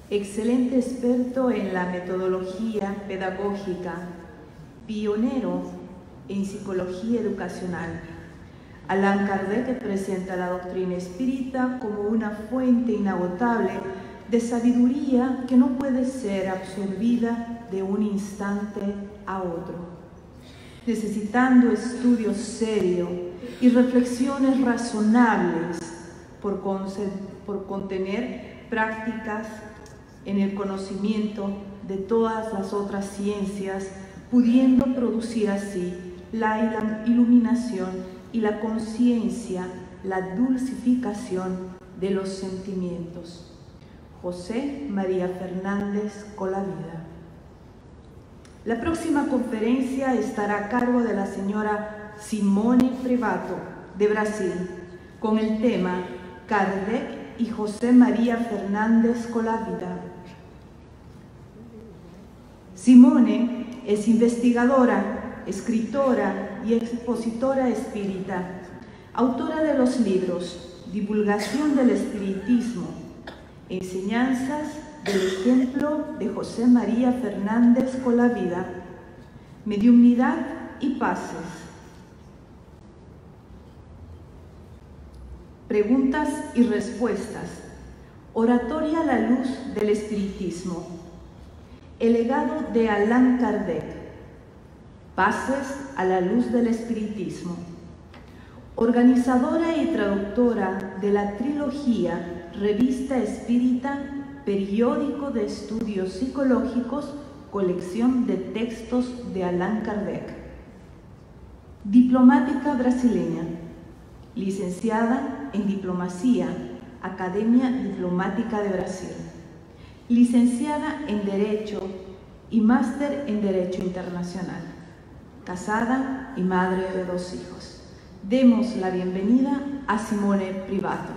excelente experto en la metodología pedagógica, pionero en psicología educacional. Allan Kardec presenta la doctrina espírita como una fuente inagotable de sabiduría que no puede ser absorbida de un instante a otro, necesitando estudio serio y reflexiones razonables por contener prácticas en el conocimiento de todas las otras ciencias, pudiendo producir así la iluminación y la conciencia, la dulcificación de los sentimientos. José María Fernández Colavida. La próxima conferencia estará a cargo de la señora Simone Privato, de Brasil, con el tema Kardec y José María Fernández Colavida. Simone es investigadora, escritora y expositora espírita, autora de los libros Divulgación del Espiritismo, Enseñanzas del ejemplo de José María Fernández Colavida, Mediunidad y Paces, Preguntas y Respuestas, Oratoria a la Luz del Espiritismo, El legado de Allan Kardec, Paces a la Luz del Espiritismo. Organizadora y traductora de la trilogía Revista Espírita, periódico de estudios psicológicos, colección de textos de Allan Kardec. Diplomática brasileña, licenciada en Diplomacia, Academia Diplomática de Brasil, licenciada en Derecho y máster en Derecho Internacional, casada y madre de 2 hijos. Demos la bienvenida a Simone Privato.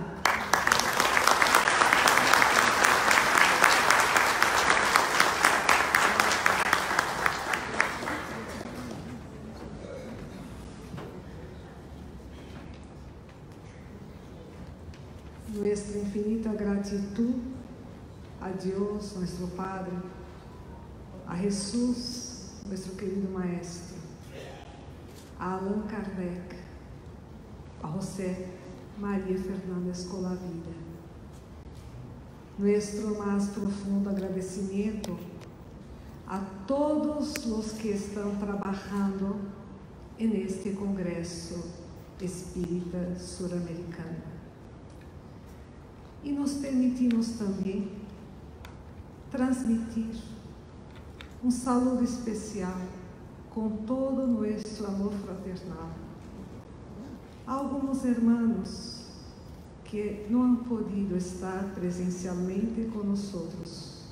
Nuestra infinita gratitud a Dios, nuestro Padre, a Jesús, nuestro querido Maestro, a Allan Kardec, a José María Fernández Colavida. Nuestro más profundo agradecimiento a todos los que están trabajando en este Congreso Espírita Suramericano. Y nos permitimos también transmitir un saludo especial con todo nuestro amor fraternal a algunos hermanos que no han podido estar presencialmente con nosotros,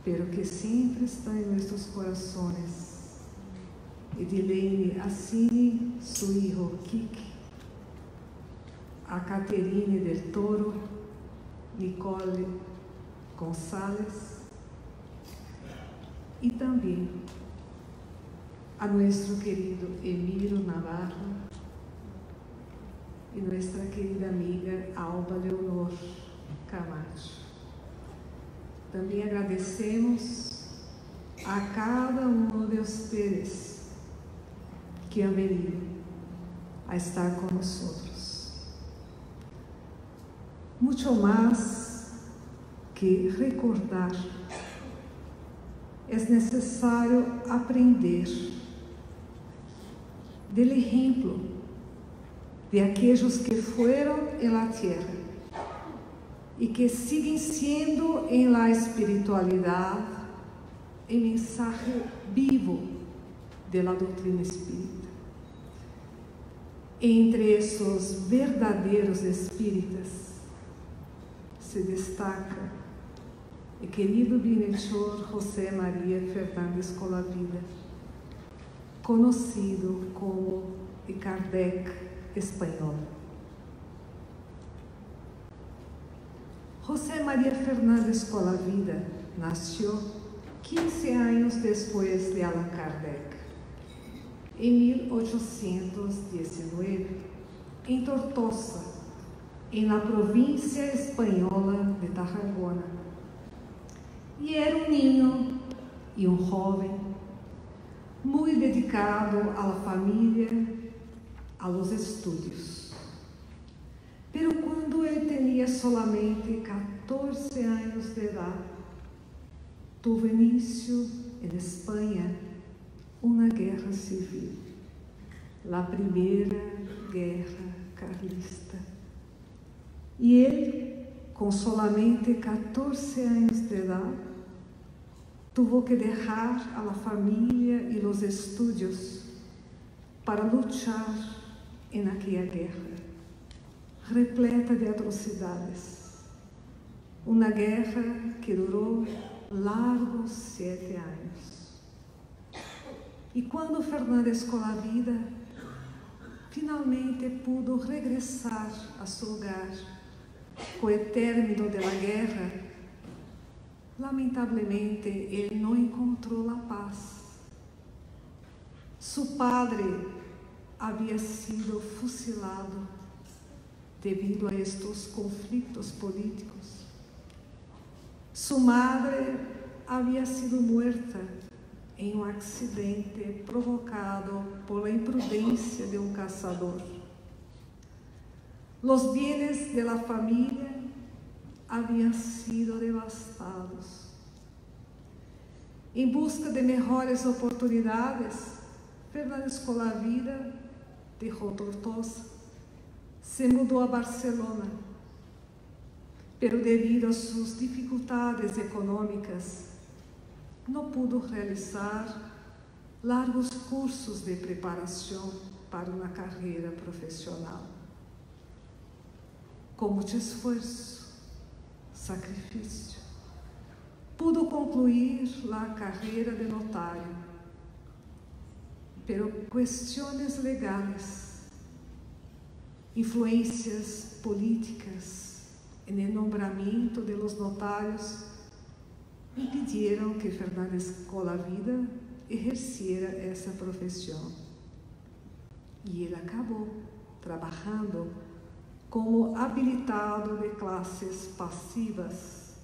pero que siempre están en nuestros corazones. Edilene Assini, su hijo Kiki, a Caterine del Toro, Nicole González, y también a nuestro querido Emilio Navarro y nuestra querida amiga Alba Leonor Camacho. También agradecemos a cada uno de ustedes que han venido a estar con nosotros. Mucho más que recordar, es necesario aprender del ejemplo de aquellos que fueron en la tierra y que siguen siendo en la espiritualidad el mensaje vivo de la doctrina espírita. Entre esos verdaderos espíritas se destaca el querido bienhechor José María Fernández Colavida, conocido como el Kardec español. José María Fernández Colavida nació 15 años después de Allan Kardec, en 1819, en Tortosa, en la provincia española de Tarragona, E era um niño e um jovem muito dedicado à família, aos estudos. Pero quando ele tinha solamente 14 anos de idade, tuvo início em Espanha uma guerra civil, a primeira guerra carlista. E ele, com solamente 14 anos de idade, tuvo que deixar a família e os estudos para lutar em aquela guerra, repleta de atrocidades. Uma guerra que durou largos 7 anos. E quando Fernando Escolavida finalmente pudo regressar a seu hogar com o término da guerra, lamentavelmente ele não encontrou a paz. Seu padre havia sido fusilado devido a estes conflitos políticos. Sua madre havia sido morta em um acidente provocado por a imprudência de um caçador. Os bienes de la família haviam sido devastados. Em busca de melhores oportunidades, Fernando Escolavida deixou Tortosa, se mudou a Barcelona, pero devido a suas dificuldades econômicas, não pudo realizar largos cursos de preparação para uma carreira profissional. Com muito esforço, sacrifício, pudo concluir a carreira de notário, pero questões legais, influências políticas no nombramento de los notários impediram que Fernando Escolavida exerciera essa profissão. E ele acabou trabalhando como habilitado de classes passivas,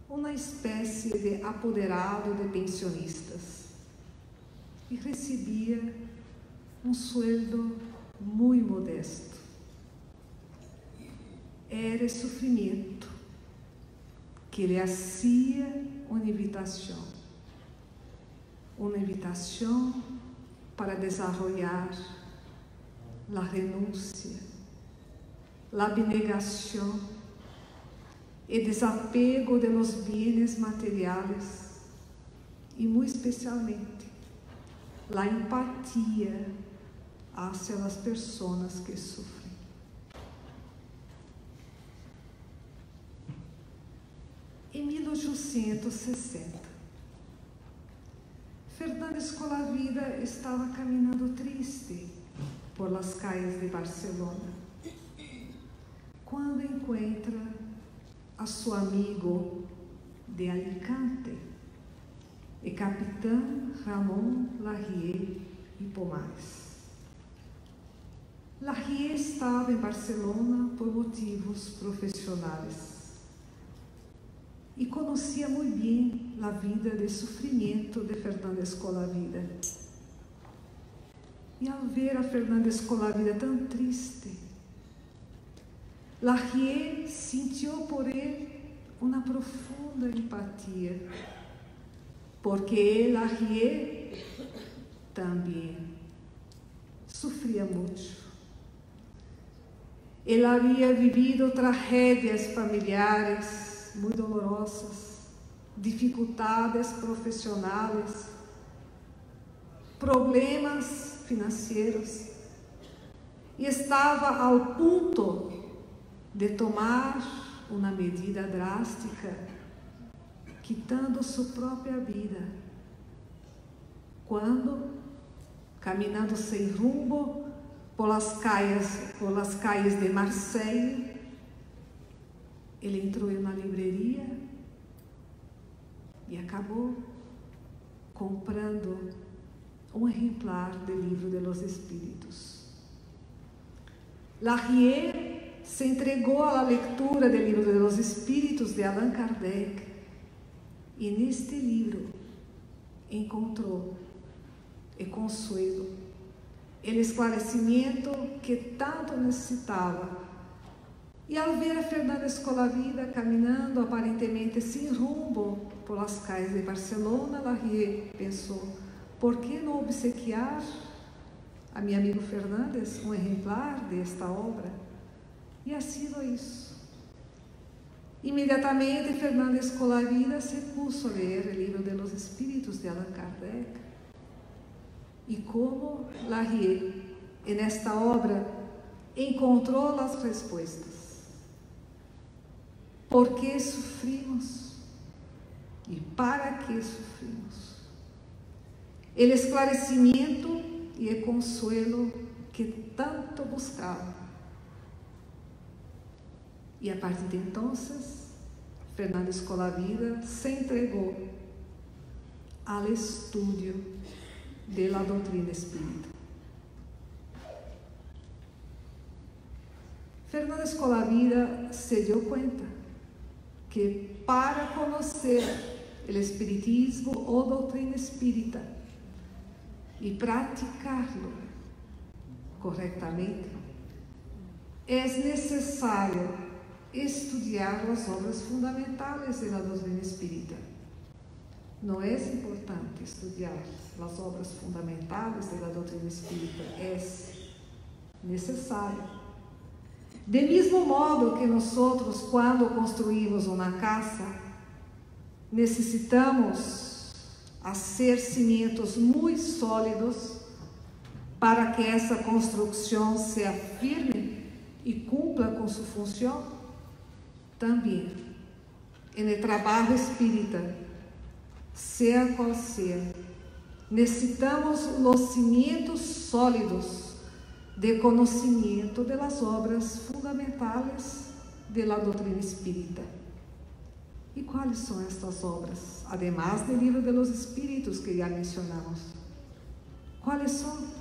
uma espécie de apoderado de pensionistas, e recebia um sueldo muito modesto. Era sofrimento que lhe hacía uma invitação para desenvolver a renúncia, a abnegação e desapego de los bienes materiais e, muito especialmente, a empatia hacia as pessoas que sofrem. Em 1860, Fernando Escolavida estava caminhando triste por las calles de Barcelona, quando encontra a seu amigo de Alicante, o capitão Ramón Larrié e Pomares. Larrié estava em Barcelona por motivos profissionais e conhecia muito bem a vida de sofrimento de Fernando Escolavida. E ao ver a Fernando Escolavida tão triste, Larrié sentiu por ele uma profunda empatia, porque Larrié também sofria muito. Ele havia vivido tragédias familiares muito dolorosas, dificuldades profissionais, problemas financeiros, e estava ao ponto de tomar uma medida drástica, quitando sua própria vida, quando, caminhando sem rumo por las calles de Marseille, ele entrou em uma livraria e acabou comprando um exemplar do Livro de los Espíritos. Larrié se entregou à leitura do Livro de los Espíritos de Allan Kardec E neste livro encontrou o consuelo, o esclarecimento que tanto necessitava. E ao ver a Fernanda Escolavida caminhando aparentemente sem rumo pelas calles de Barcelona, Larrié pensou: por que não obsequiar a meu amigo Fernandes um exemplar desta obra? E assim lo hizo. Imediatamente Fernanda Escolavida se puso a ler o livro de los Espíritos de Allan Kardec. E como Larrié, nesta obra, encontrou as respostas. Por que sofrimos? E para que sofrimos? O esclarecimento e o consuelo que tanto buscava. E a partir de então, Fernanda Escolavida se entregou ao estudo da doutrina espírita. Fernanda Escolavida se deu conta que para conhecer o espiritismo ou doutrina espírita e praticá-lo corretamente, é necessário estudar as obras fundamentais da doutrina espírita. Não é importante estudar as obras fundamentais da doutrina espírita, é necessário. Do mesmo modo que nós, quando construímos uma casa, necessitamos fazer cimientos muito sólidos para que essa construção seja firme e cumpra com sua função. Também, no trabalho espírita, seja qual seja, necessitamos os cimientos sólidos de conhecimento das obras fundamentais da doutrina espírita. E quais são estas obras? Además do livro de los Espíritos que já mencionamos. Quais são?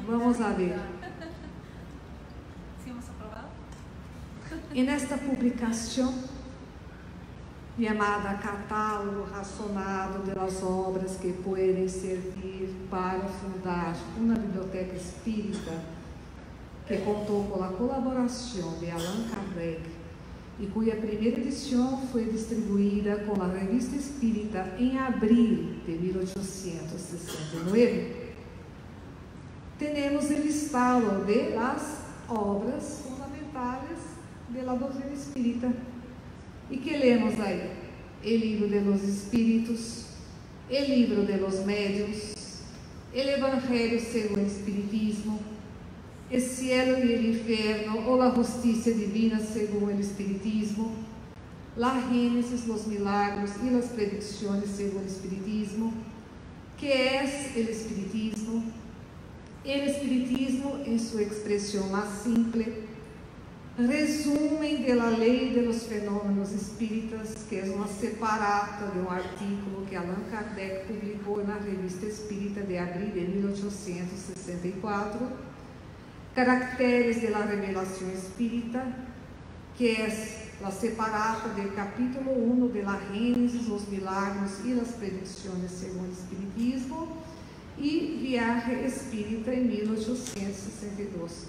Vamos a ver. E nesta publicação, chamada Catálogo Racionado das Obras que podem servir para fundar uma biblioteca espírita, que contou com a colaboração de Allan Kardec e cuja primeira edição foi distribuída com a Revista Espírita em abril de 1869, temos o listado de las obras fundamentais da doutrina espírita. E que lemos aí? O livro de los Espíritos, o livro de los Médiuns, o Evangelho segundo o Espiritismo, o Cielo e o Inferno, ou a Justiça Divina segundo o Espiritismo, la Gênesis, los Milagros e as Predicções segundo o Espiritismo, que é o Espiritismo em sua expressão mais simples, resumen de la lei de los fenômenos espíritas, que é uma separata de um artículo que Allan Kardec publicou na Revista Espírita de abril de 1864, caracteres de la revelação espírita, que é a separata do capítulo 1 de la Gênesis, os milagros e as predicções segundo o Espiritismo, e Viagem Espírita em 1862.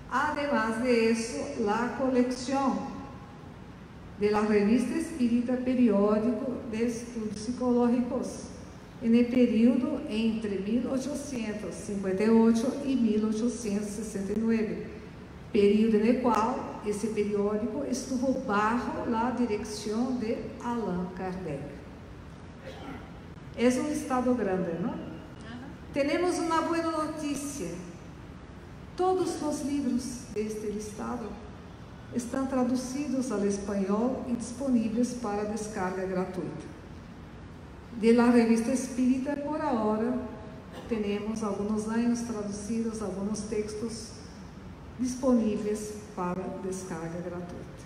Además de eso, la colección de la Revista Espírita Periódico de Estudos Psicológicos en el período entre 1858 y 1869, período en el cual ese periódico estuvo bajo la dirección de Allan Kardec. Es un estado grande, ¿no? Tenemos una buena noticia. Todos os livros deste listado estão traduzidos ao espanhol e disponíveis para descarga gratuita. De la Revista Espírita, por ahora, temos alguns anos traduzidos, alguns textos disponíveis para descarga gratuita.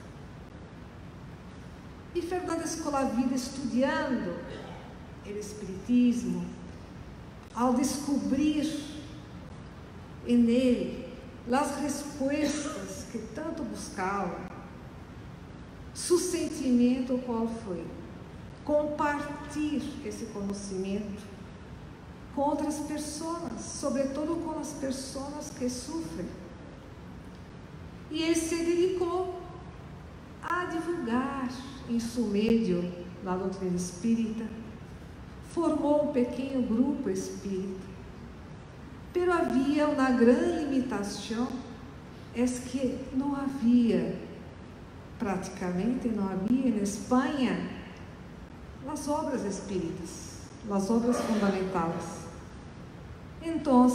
E Fernanda Escolavida, estudando o Espiritismo, ao descobrir en él las respuestas que tanto buscava, su sentimento qual foi? Compartilhar esse conhecimento com outras pessoas, sobretudo com as pessoas que sofrem. E ele se dedicou a divulgar em seu meio a doutrina espírita, formou um pequeno grupo espírita, pero havia uma grande limitação, é que não havia, praticamente não havia em Espanha, as obras espíritas, as obras fundamentais. Então,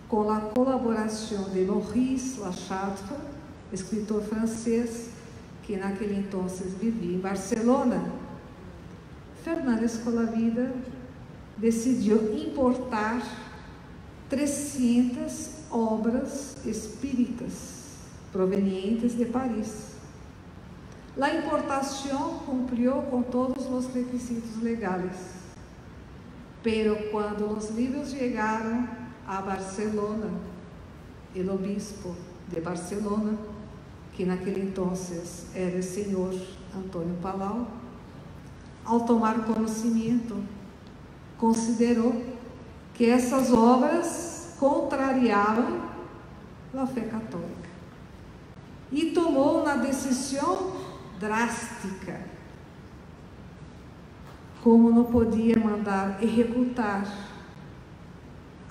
com a colaboração de Maurice Lachatre, escritor francês, que naquele entonces vivia em Barcelona, Fernando Escolavida decidiu importar 300 obras espíritas provenientes de Paris. A importação cumpriu com todos os requisitos legais, pero quando os livros chegaram a Barcelona, o obispo de Barcelona, que naquele entonces era o senhor Antônio Palau, ao tomar conhecimento, considerou que essas obras contrariavam a fé católica e tomou uma decisão drástica. Como não podia mandar executar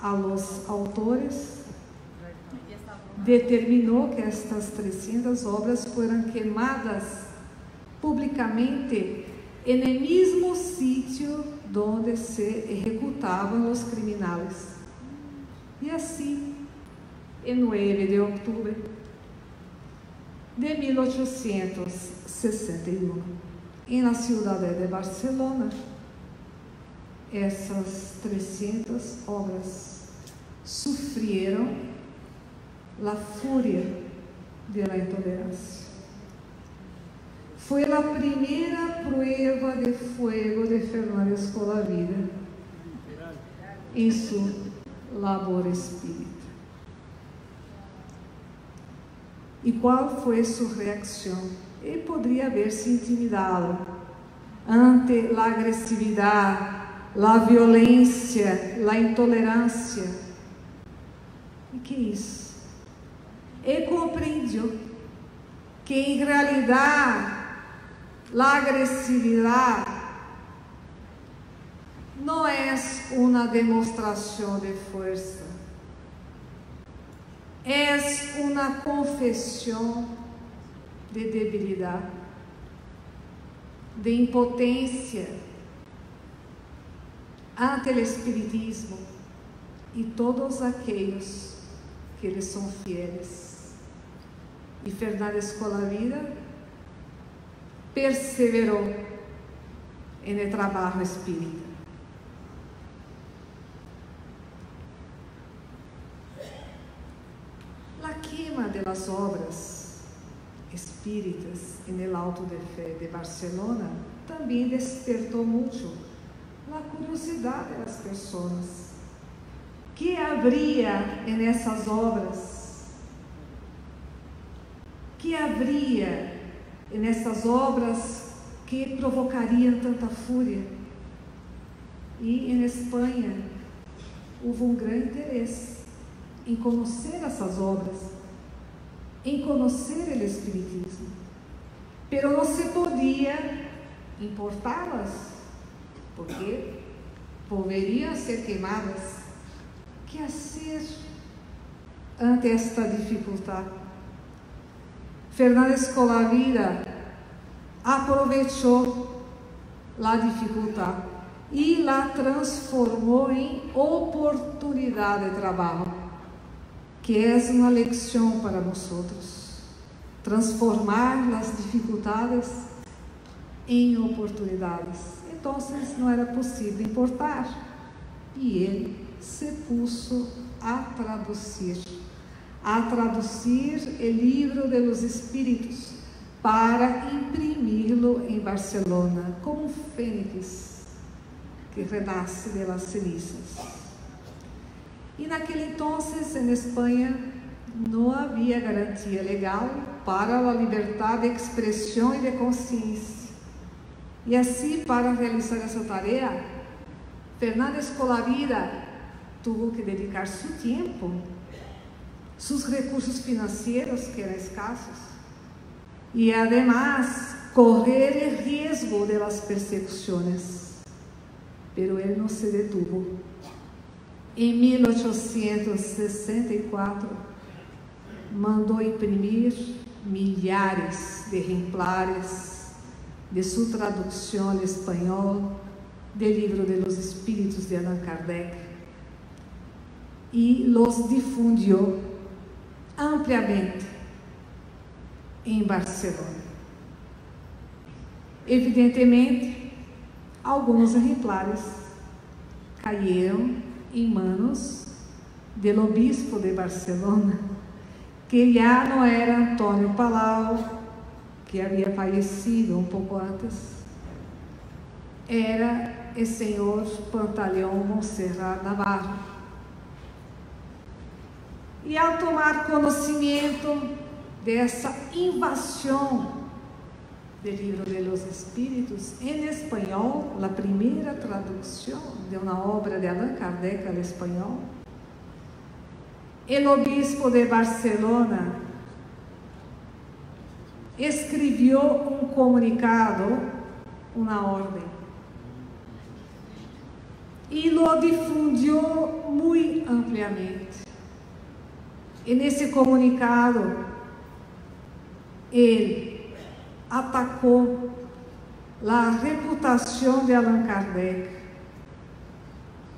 a los autores, determinou que estas 300 obras foram queimadas publicamente no mesmo sítio onde se executavam os criminais. E assim, em 9 de outubro de 1861, na cidade de Barcelona, essas 300 obras sofreram a fúria da intolerância. Foi a primeira prueba de fogo de Fernando Escolavida em sua labor espírita. E qual foi sua reação? Ele poderia haver-se intimidado ante a agressividade, a violência, a intolerância. E que isso? Ele compreendeu que, em realidade, a agressividade não é uma demonstração de força, é uma confissão de debilidade, de impotência ante o Espiritismo e todos aqueles que lhes são fieles. E Fernando Escolavida perseverou no trabalho espírita. A queima das obras espíritas no Auto de Fé de Barcelona também despertou muito a curiosidade das pessoas. Que haveria nessas obras? Que haveria nessas obras que provocariam tanta fúria? E em Espanha houve um grande interesse em conhecer essas obras, em conhecer o Espiritismo, pero não se podia importá-las, porque poderiam ser queimadas. Que fazer ante esta dificuldade? Fernando Escolavida aproveitou a dificuldade e la transformou em oportunidade de trabalho, que é uma lição para nós, transformar as dificuldades em oportunidades. Então, não era possível importar, e ele se puso a traduzir o livro de los Espíritos para imprimi-lo em Barcelona, como um fênix que renasce de las cenizas. E naquele entonces, em Espanha, não havia garantia legal para a liberdade de expressão e de consciência. E assim, para realizar essa tarefa, Fernando Escolavida tuvo que dedicar seu tempo, seus recursos financeiros, que eram escassos, e además correr o risco de las persecuções. Pero ele não se detuvo. Em 1864, mandou imprimir milhares de exemplares de sua tradução ao espanhol do Livro de los Espíritos de Allan Kardec e los difundiu ampliamente em Barcelona. Evidentemente, alguns exemplares caíram em manos do obispo de Barcelona, que já não era Antônio Palau, que havia falecido um pouco antes, era o senhor Pantaleão Montserrat Navarro. E ao tomar conhecimento dessa invasão do Livro de los Espíritos em espanhol, a primeira tradução de uma obra de Allan Kardec ao espanhol, o obispo de Barcelona escreveu um comunicado, uma ordem, e lo difundiu muito ampliamente. E nesse comunicado, ele atacou a reputação de Allan Kardec,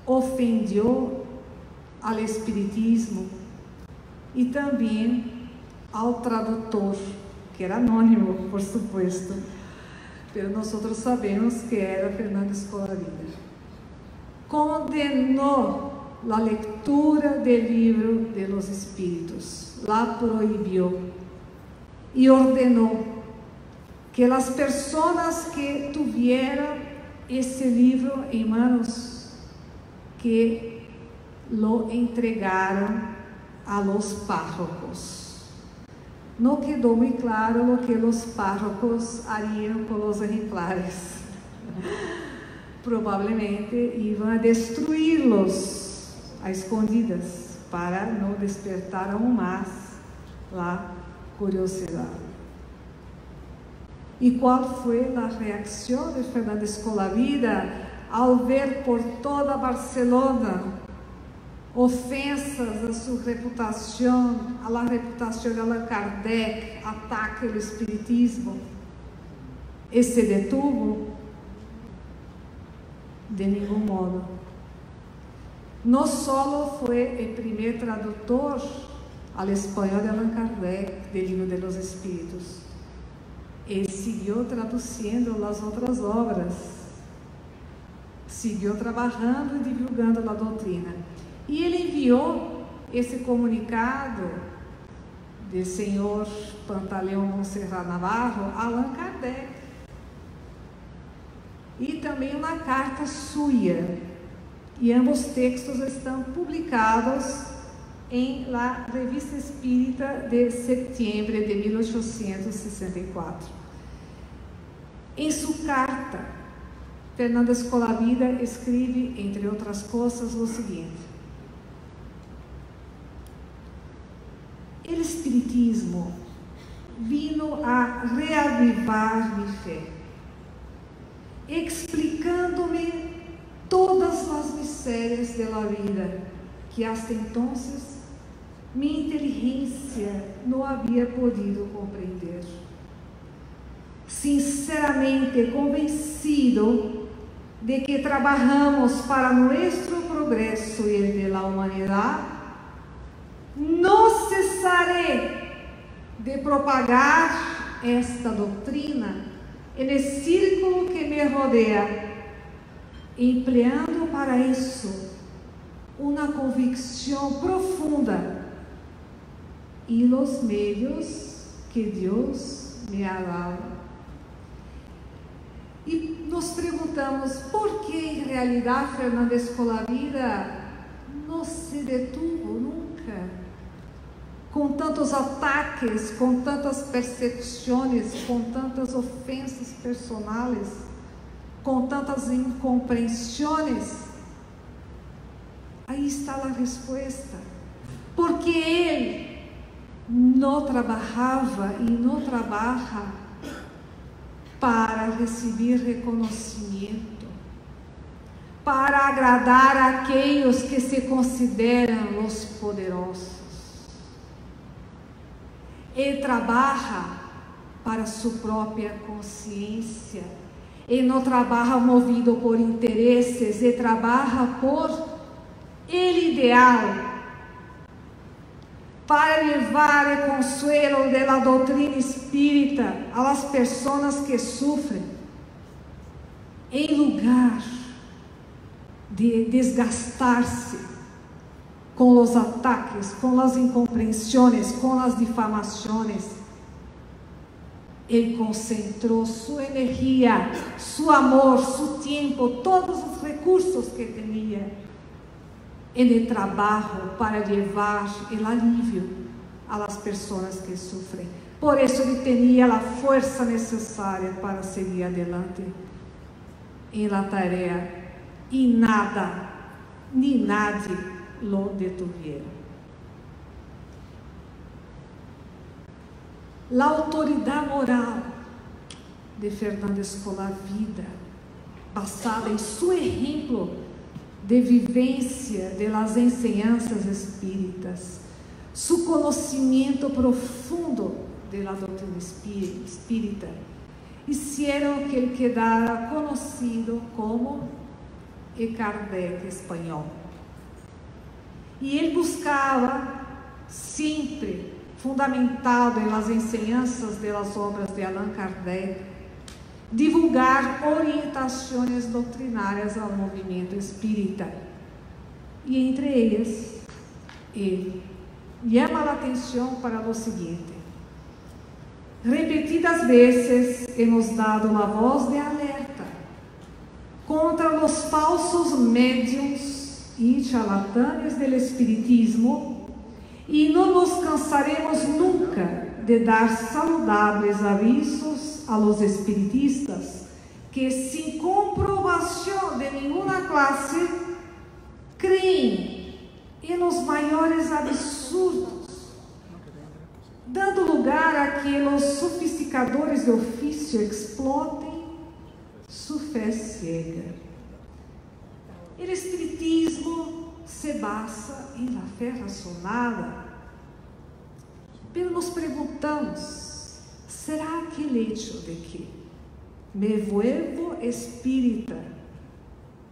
ofendeu ao espiritismo e também ao tradutor, que era anônimo, por supuesto, mas nós sabemos que era Fernando Escolavida. Condenou a leitura do Livro de los Espíritos, la proibiu e ordenou que as pessoas que tuvieran esse livro em manos, que lo entregaram a los párrocos. Não quedou muito claro o que os párrocos hariam com os exemplares. Provavelmente iam a destruí-los a escondidas, para não despertar aún mais a curiosidade. E qual foi a reação de Fernando Escolavida ao ver por toda Barcelona ofensas a sua reputação, a reputação de Allan Kardec, ataque ao espiritismo? E se detuvo? De nenhum modo. Não só foi o primeiro tradutor ao espanhol de Allan Kardec, do Livro de los Espíritos, ele seguiu traduzindo as outras obras, seguiu trabalhando e divulgando a doutrina. E ele enviou esse comunicado do senhor Pantaleão Montserrat Navarro a Allan Kardec. E também uma carta sua. E ambos textos estão publicados em la Revista Espírita de setembro de 1864. Em sua carta, Fernando Escolavida escreve, entre outras coisas, o seguinte: o Espiritismo vino a reavivar minha fé, explicando-me todas as misérias da vida que hasta entonces minha inteligência não havia podido compreender. Sinceramente convencido de que trabalhamos para nosso progresso e el de la humanidade, não cessarei de propagar esta doutrina no círculo que me rodea, empleando para isso uma convicção profunda e os meios que Deus me ha dado. E nos perguntamos por que, em realidade, Fernando Escolavida não se detuvo nunca. Com tantos ataques, com tantas persecuções, com tantas ofensas personais, com tantas incompreensões, aí está a resposta. Porque ele não trabalhava e não trabalha para receber reconhecimento, para agradar aqueles que se consideram os poderosos. Ele trabalha para sua própria consciência. Ele não trabalha movido por interesses, ele trabalha por ele ideal, para levar o consuelo da doutrina espírita às pessoas que sofrem, em lugar de desgastar-se com os ataques, com as incompreensões, com as difamações. Ele concentrou sua energia, seu amor, seu tempo, todos os recursos que tinha em trabalho para levar o alívio às pessoas que sofrem. Por isso ele tinha a força necessária para seguir adelante em la tarefa, e nada, nem nadie lo detuvieron. A autoridade moral de Fernando Escolar Vida, basada em seu exemplo de vivência de las enseñanzas espíritas, seu conhecimento profundo de la doutrina espírita, hicieron que ele quedara conhecido como o Kardec espanhol. E ele buscava sempre, fundamentado em las enseñanzas de las obras de Allan Kardec, divulgar orientações doutrinárias ao movimento espírita. E entre elas, ele chama a atenção para o seguinte: repetidas vezes hemos dado a voz de alerta contra os falsos médiums e charlatanes do espiritismo, e não nos cansaremos nunca de dar saludáveis avisos a los espiritistas que, sem comprovação de nenhuma classe, creem em os maiores absurdos, dando lugar a que os sofisticadores de ofício explotem sua fé cega. O espiritismo se basa em la fé razonada. Pero nos perguntamos, será que o hecho de que me vuelvo espírita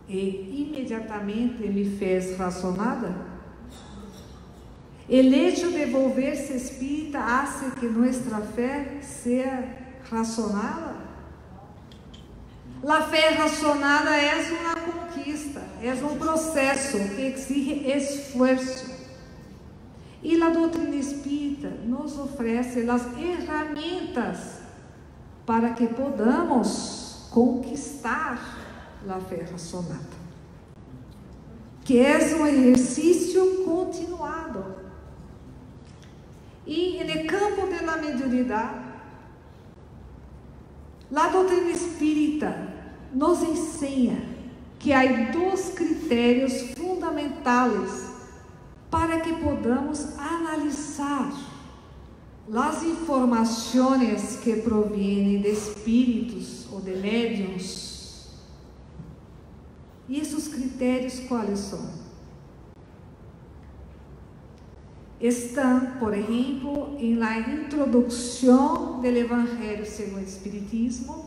e imediatamente me fez razonada? O hecho de volver-se espírita hace que nossa fé seja razonada? A fé razonada é uma conquista, é um processo que exige esforço. E a doutrina espírita nos oferece as ferramentas para que podamos conquistar a fé razonada, que é um exercício continuado. E no campo da mediunidade, a doutrina espírita nos ensina que há dois critérios fundamentais para que podamos analisar as informações que provêm de espíritos ou de médiuns. E esses critérios quais são? Estão, por exemplo, em la introdução do Evangelho segundo o Espiritismo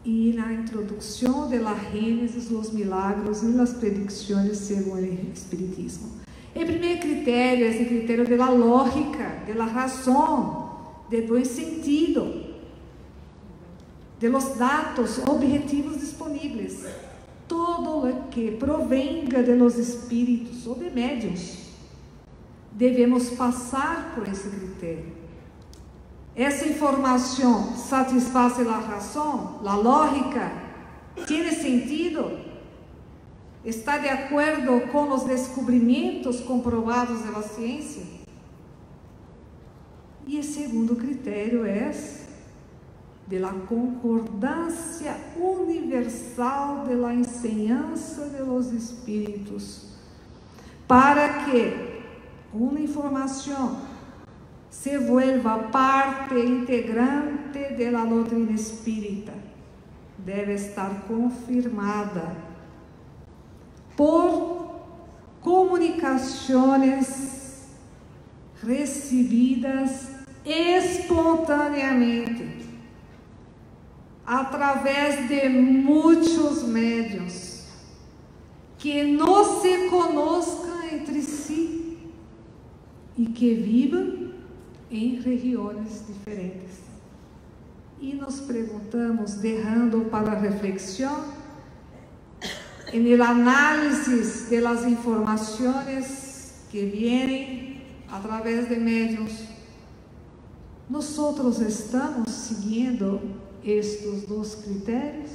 e na introdução de la Gênesis, os milagros e as predicções segundo o Espiritismo. O primeiro critério é o critério da lógica, da razão, do bom sentido, de los dados objetivos disponíveis. Todo o que provenga de los espíritos ou de médiuns, devemos passar por esse critério. Essa informação satisfaz a razão, a lógica, tem sentido? está de acordo com os descobrimentos comprovados pela ciência? E o segundo critério é de la concordância universal de la enseñanza de los espíritos, para que uma informação se vuelva parte integrante de la doutrina espírita, deve estar confirmada por comunicações recebidas espontaneamente, através de muitos médiuns que não se conozcam entre si e que vivam em regiões diferentes. E nos perguntamos, derrando para a reflexão, en el análisis de las informaciones que vienen a través de medios, nosotros estamos siguiendo estes dois critérios?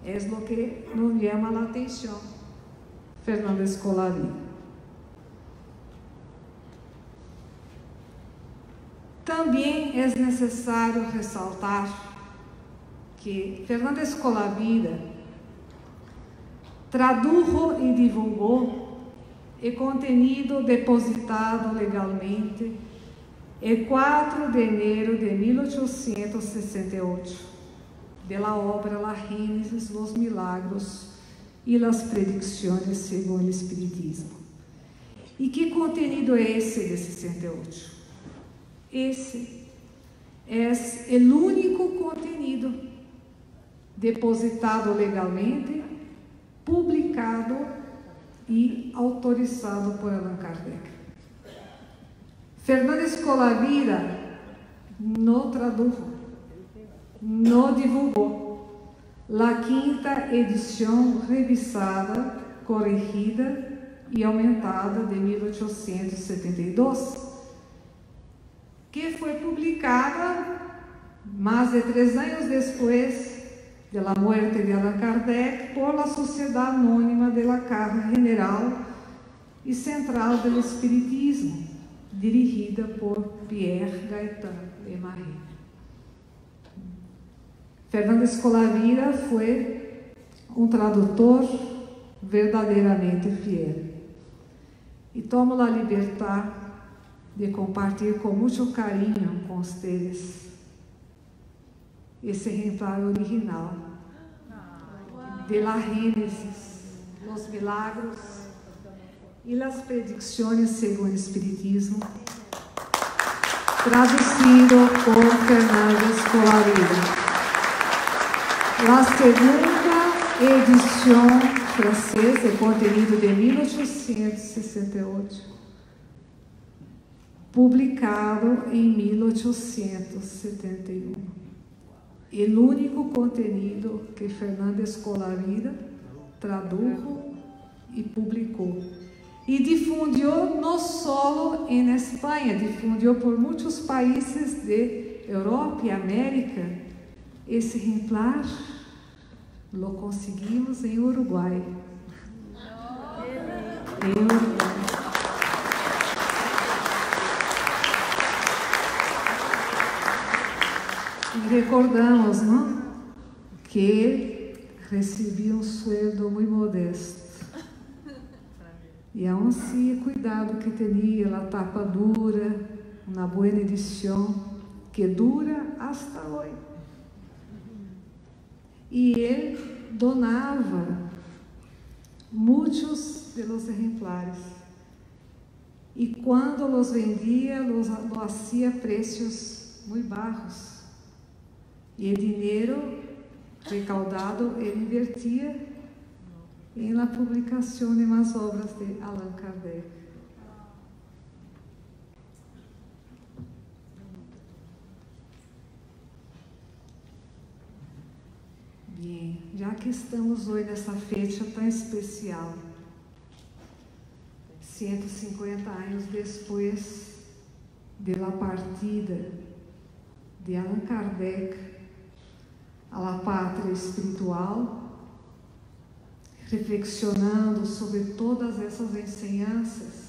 É o que nos chama a atenção, Fernando Escolavi. Também é necessário ressaltar que Fernando Escolavida tradujo e divulgou o conteúdo depositado legalmente em 4 de janeiro de 1868, da obra La Gênesis, los Milagros e las Predicciones según o Espiritismo. E que conteúdo é esse de 68? Esse é o único conteúdo depositado legalmente, publicado e autorizado por Allan Kardec. Fernando Escolavida não tradujo, não divulgou a 5ª edição revisada, corrigida e aumentada de 1872, que foi publicada mais de 3 anos depois da morte de Allan Kardec por la Sociedade Anônima de la Caja General e Central do Espiritismo, dirigida por Pierre Gaëtan de Marie. Fernando Escolavida foi um tradutor verdadeiramente fiel. E tomo a liberdade de compartilhar com muito carinho com vocês esse exemplar original de La Gênesis, los Milagros e las Predicciones según el Espiritismo, traduzido por Fernando Escolavida. La segunda edição francesa, conteúdo de 1868, publicado em 1871. O único conteúdo que Fernando Escolavida tradujo e publicou. E difundiu não só em Espanha, difundiu por muitos países de Europa e América. Esse exemplar lo conseguimos em Uruguai. Em Uruguai. E recordamos, não? Que recebi um sueldo muito modesto. E aún assim, cuidado que tinha a tapa dura, uma boa edição, que dura hasta hoje. E ele donava muitos de los exemplares. E quando los vendia, lo hacía preços muito baixos. E o dinheiro recaudado ele invertia em la publicação de mais obras de Allan Kardec. Bem, já que estamos hoje nessa fecha tão especial, 150 anos depois da partida de Allan Kardec à pátria espiritual, reflexionando sobre todas essas ensinanças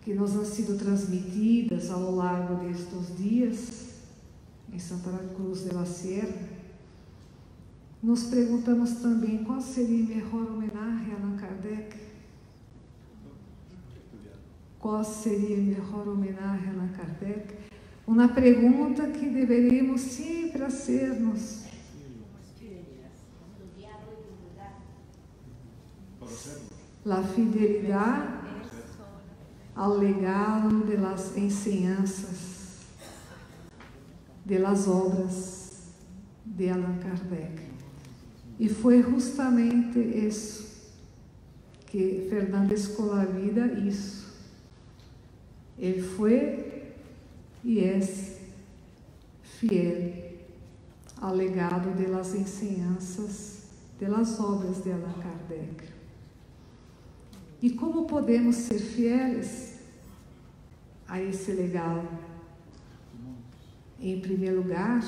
que nos han sido transmitidas ao largo destes dias em Santa Cruz de la Sierra, nos perguntamos também qual seria a melhor homenagem a Allan Kardec. Qual seria a melhor homenagem a Allan Kardec? Uma pergunta que deveríamos sempre hacernos. La fidelidad ao legado de las enseñanzas, de las obras de Allan Kardec. E foi justamente isso que Fernando Escolavida hizo. Ele foi e é fiel ao legado de las enseñanzas, de las obras de Allan Kardec. E como podemos ser fieles a esse legado? Em primeiro lugar,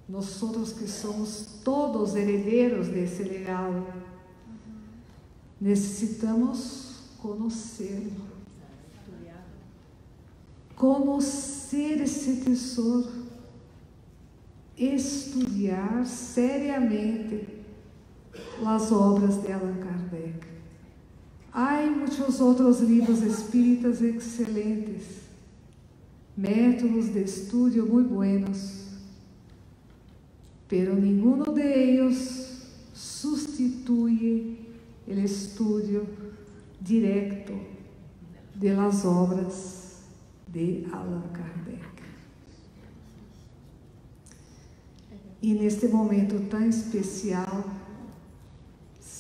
nós outros que somos todos herdeiros desse legado, necessitamos conhecê-lo, conhecer esse tesouro, estudar seriamente as obras de Allan Kardec. Há muitos outros livros espíritas excelentes, métodos de estudio muito buenos, pero ninguno de ellos sustituye el estudio directo de las obras de Allan Kardec. E neste momento tão especial,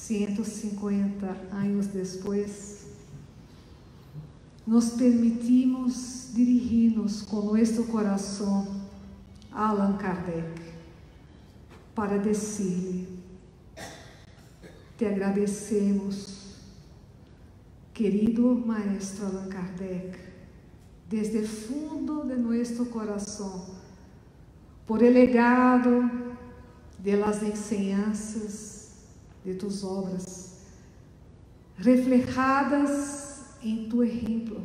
150 anos depois, nos permitimos dirigir-nos com nosso coração a Allan Kardec para dizer-lhe: te agradecemos, querido Maestro Allan Kardec, desde o fundo de nosso coração, por el legado de las enseñanzas de tus obras, reflejadas em tu ejemplo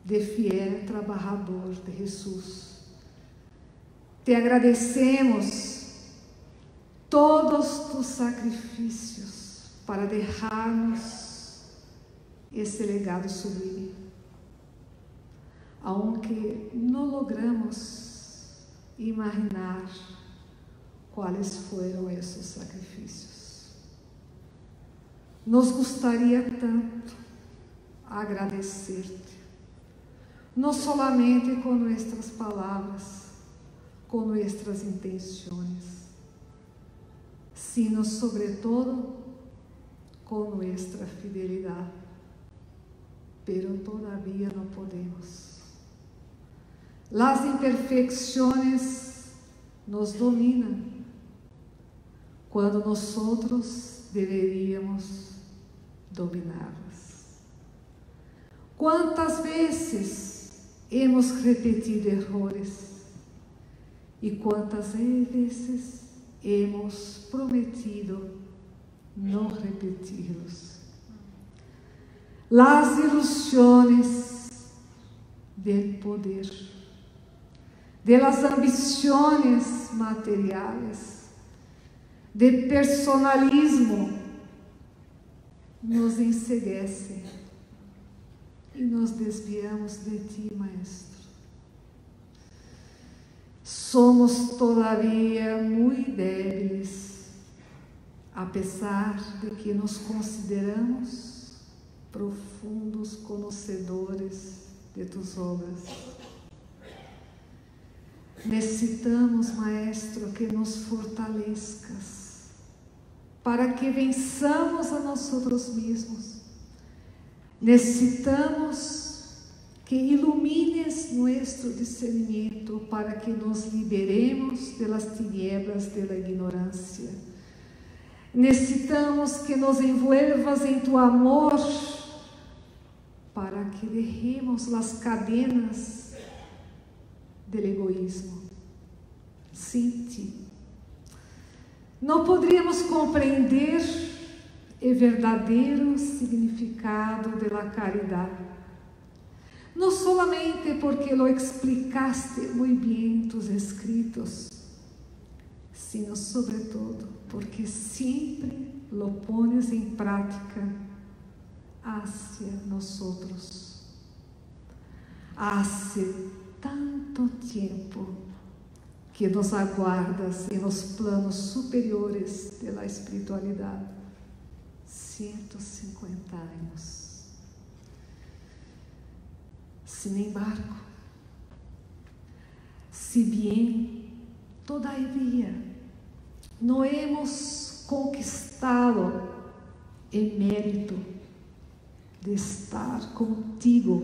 de fiel trabajador de Jesús. Te agradecemos todos tus sacrifícios para dejar-nos esse legado sublime, aunque não logramos imaginar quais foram esses sacrifícios. Nos gostaria tanto agradecer-te, não somente com nossas palavras, com nossas intenções, sino sobretudo com nossa fidelidade. Pero todavía não podemos. Las imperfecciones nos dominam, quando nós deveríamos dominá-las. Quantas vezes hemos repetido errores e quantas vezes hemos prometido não repeti-los. Las ilusiones del poder, de las ambiciones materiales, de personalismo, nos enceguecem e nos desviamos de ti, Maestro. Somos todavía muito débiles, apesar de que nos consideramos profundos conhecedores de tus obras. Necessitamos, Maestro, que nos fortaleças para que vençamos a nós mesmos. Necessitamos que ilumines nosso discernimento para que nos liberemos das tinieblas da ignorância. Necessitamos que nos envuelvas em tu amor para que derremos as cadenas do egoísmo. Sem ti não poderíamos compreender o verdadeiro significado da caridade. Não solamente porque lo explicaste muito bem tus escritos, sino sobretudo porque sempre lo pones em prática hacia nosotros. Hace tanto tempo que nos aguardas em los planos superiores da espiritualidade. 150 anos. Sin embargo, si bien todavía no hemos conquistado el mérito de estar contigo,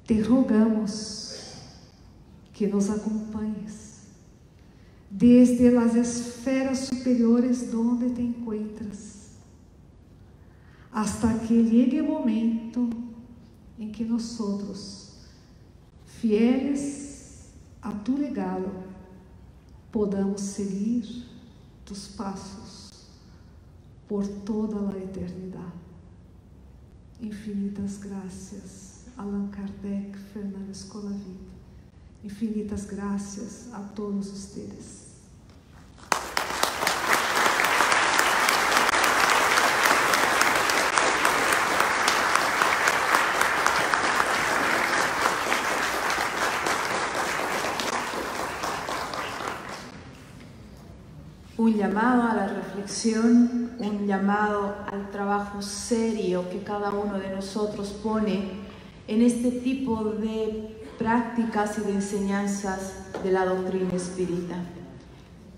te rogamos que nos acompañes desde las esferas superiores donde te encuentras, hasta que llegue el momento em que nós, fieles a tu legado, podamos seguir tus passos por toda a eternidade. Infinitas graças, Allan Kardec, Fernando Escolavit. Infinitas graças a todos vocês. Un llamado a la reflexión, un llamado al trabajo serio que cada uno de nosotros pone en este tipo de prácticas y de enseñanzas de la doctrina espírita.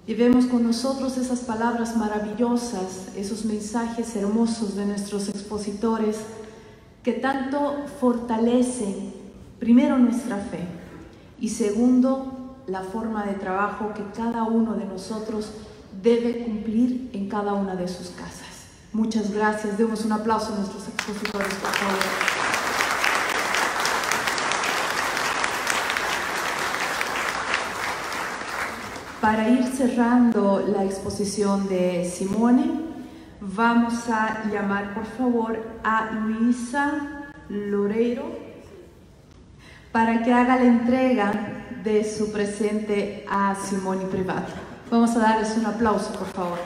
Llevemos con nosotros esas palabras maravillosas, esos mensajes hermosos de nuestros expositores que tanto fortalecen, primero, nuestra fe y segundo, la forma de trabajo que cada uno de nosotros debe cumplir en cada una de sus casas. Muchas gracias. Demos un aplauso a nuestros expositores, por favor. Para ir cerrando la exposición de Simone, vamos a llamar por favor a Luisa Loureiro para que haga la entrega de su presente a Simone Privat. Vamos a darles un aplauso, por favor.